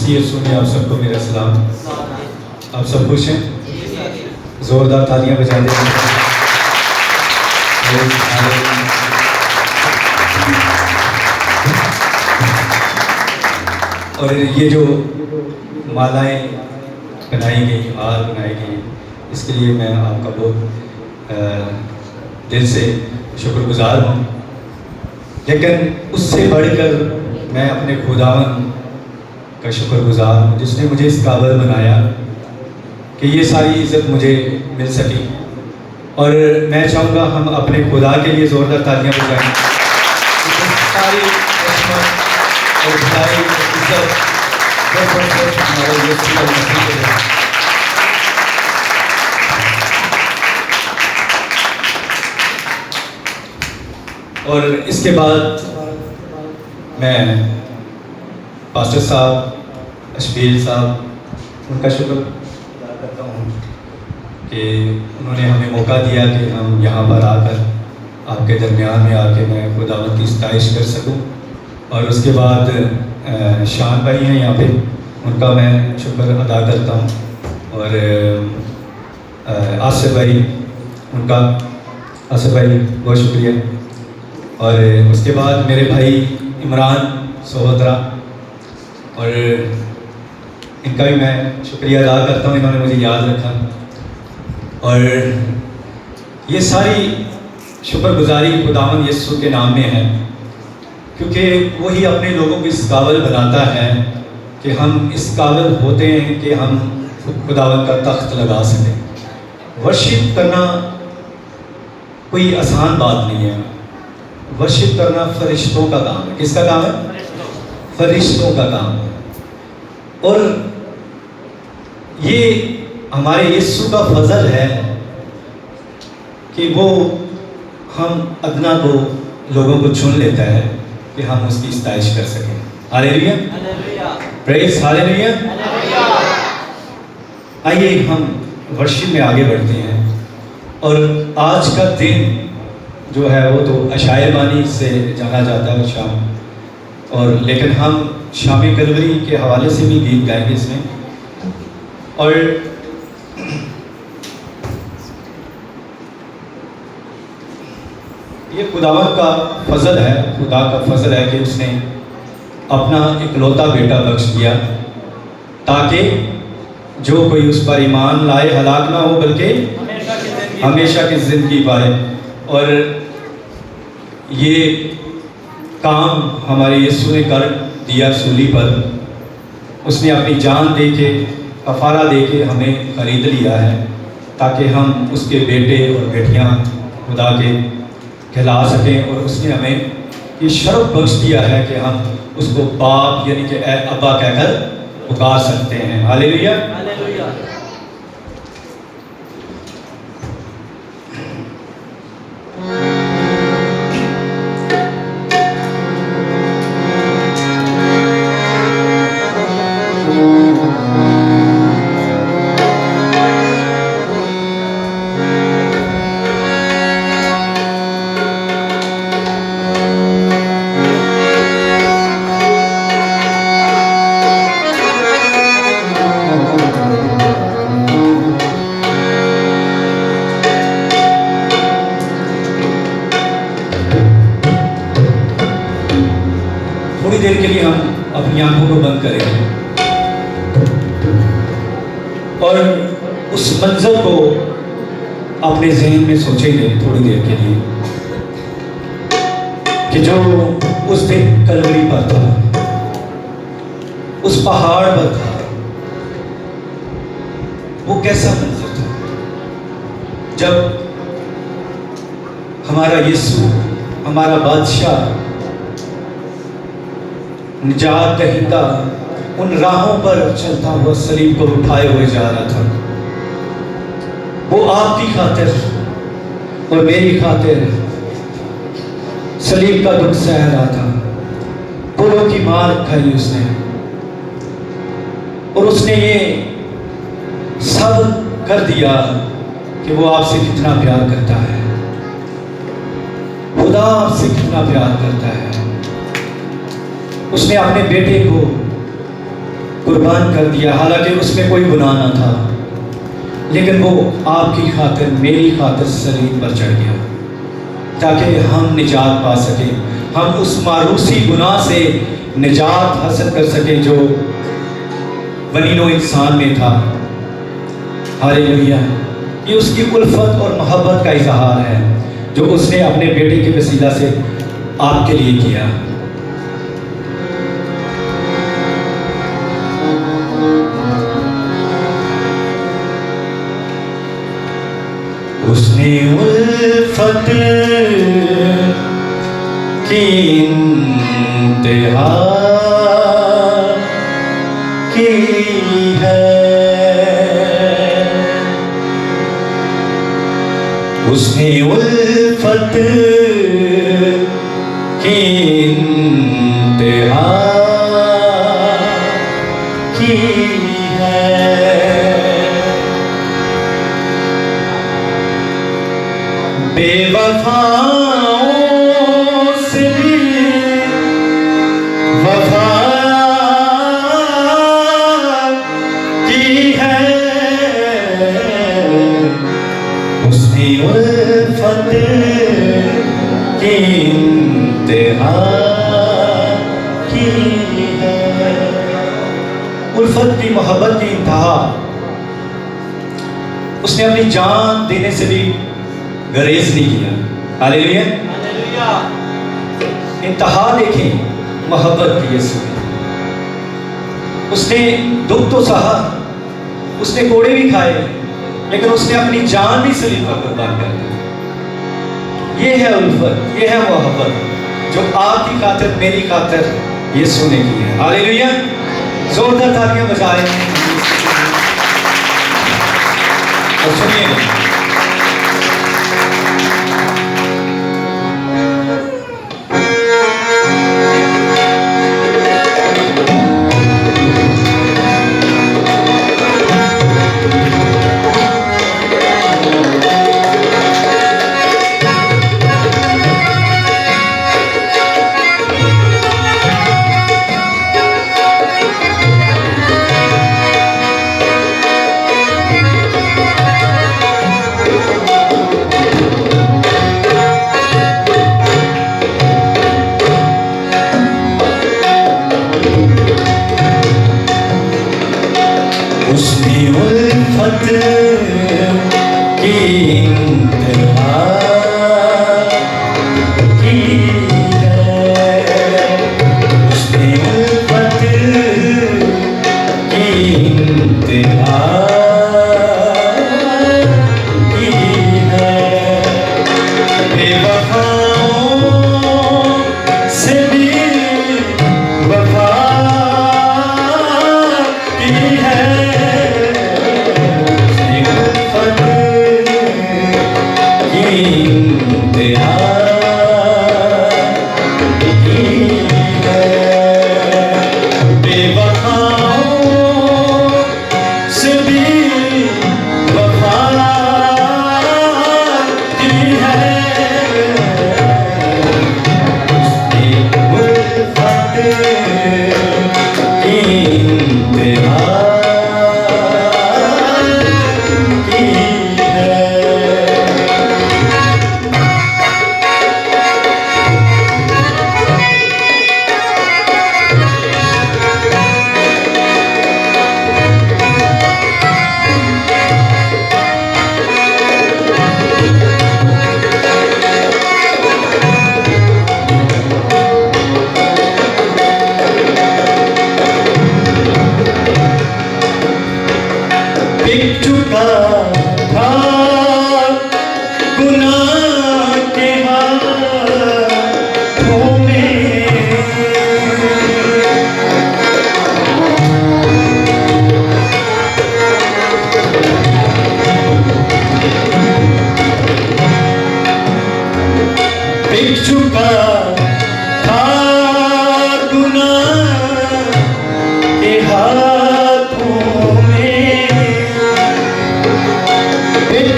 मसीह यीशु में आप सबको मेरा सलाम। आप सब खुश हैं? जोरदार तालियां बजा दें। और ये जो मालाएं बनाई गई, हार बनाई गई, इसके लिए मैं आपका बहुत दिल से शुक्रगुजार हूँ। लेकिन उससे बढ़कर मैं अपने खुदावन का शुक्रगुजार हूँ जिसने मुझे इस काबिल बनाया कि ये सारी इज़्ज़त मुझे मिल सकी। और मैं चाहूँगा हम अपने खुदा के लिए ज़ोरदार तालियां बजाएं। सारी और भलाई इज़्ज़त हमारे यीशु मसीह के लिए। और इसके बाद मैं पास्टर साहब, अशबील साहब, उनका शुक्र अदा करता हूँ कि उन्होंने हमें मौका दिया कि हम यहाँ पर आकर आपके दरमियान में आके मैं खुदावंद की सताइश कर सकूँ। और उसके बाद शान भाई हैं यहाँ पे, उनका मैं शुक्र अदा करता हूँ। और आसिफ भाई, उनका आसिफ भाई बहुत शुक्रिया। और उसके बाद मेरे भाई इमरान सहोदरा, और इनका भी मैं शुक्रिया अदा करता हूँ, इन्होंने मुझे याद रखा। और ये सारी शुक्रगुजारी खुदावंद यीशु के नाम में है, क्योंकि वही अपने लोगों को इस काबिल बनाता है कि हम इस काबिल होते हैं कि हम खुदावंद का तख्त लगा सकें। वर्शिप करना कोई आसान बात नहीं है। वर्शिप करना फरिश्तों का काम है। किसका काम है? फरिश्तों का काम है। और ये हमारे यीशु का फजल है कि वो हम अदना को, लोगों को चुन लेता है कि हम उसकी सताइश कर सकें। Hallelujah, praise hallelujah. आइए हम वर्शिप में आगे बढ़ते हैं। और आज का दिन जो है वो तो अशायर बानी से जाना जाता है शाम, और लेकिन हम शामी कलवरी के हवाले से भी गीत गाएंगे इसमें। और ये खुदावंद का फजल है, खुदा का फजल है कि उसने अपना इकलौता बेटा बख्श दिया ताकि जो कोई उस पर ईमान लाए हलाक ना हो बल्कि हमेशा की ज़िंदगी पाए। और ये काम हमारे यीशु ने कर दिया सूली पर। उसने अपनी जान दे के, कफ़ारा दे के हमें ख़रीद लिया है ताकि हम उसके बेटे और बेटियां खुदा के कहला सकें। और उसने हमें ये शर्फ बख्श दिया है कि हम उसको बाप यानी कि अब्बा कहकर पुकार सकते हैं। हालेलुया। थोड़ी देर के लिए हम अपनी आंखों को बंद करेंगे और उस मंजर को अपने जहन में सोचेंगे थोड़ी देर के लिए कि जो उस दिन कलवरी पर था, उस पहाड़ पर था, वो कैसा मंजर था जब हमारा यीशु, हमारा बादशाह, निजात दहिंदा उन राहों पर चलता हुआ सलीब को उठाए हुए जा रहा था। वो आपकी खातिर और मेरी खातिर सलीब का दुख सह रहा था। पुरों की मार खाई उसने, और उसने ये सब कर दिया कि वो आपसे कितना प्यार करता है। खुदा आपसे कितना प्यार करता है। उसने अपने बेटे को कुर्बान कर दिया, हालांकि उसमें कोई गुनाह ना था, लेकिन वो आपकी खातिर, मेरी खातिर सलीब पर चढ़ गया ताकि हम निजात पा सकें, हम उस मारूसी गुनाह से निजात हासिल कर सकें जो बनीनो इंसान में था। हालेलुया। ये उसकी उल्फत और मोहब्बत का इजहार है जो उसने अपने बेटे के वसीला से आपके लिए किया। उसने उल्फत की इंतहा की है, उसने उल्फत की इंतहा की है। बेवफाओं से भी वफा की है, उसने उल्फत की इंतहा की है। उल्फत की, मोहब्बत की इंतहा उसने अपनी जान देने से भी गरेज नहीं किया। हालेलुया। इंतहा देखें मोहब्बत की यीशु ने। उसने दुख तो सहा, उसने कोड़े भी खाए, लेकिन उसने अपनी जान भी सलीब पर कुर्बान कर दी। ये है उल्फत, ये है मोहब्बत जो आपकी खातिर, मेरी खातिर यीशु ने की है। हालेलुया। जोरदार तालियां बजाएं और सुनिए, उसने उल्फत की इंतहा की है, उसने उल्फत की इंतहा की है। बेवफाओं से भी वफा की है, चुका था गुनाह के हाथों में, बिक चुका था गुनाह के हाथों में,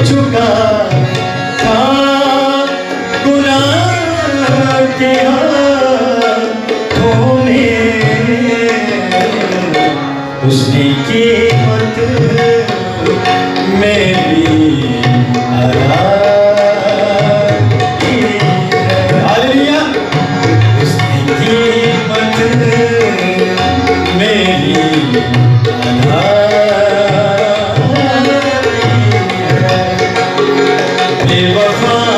चुका था गुनाह के हाथों में, बेवफा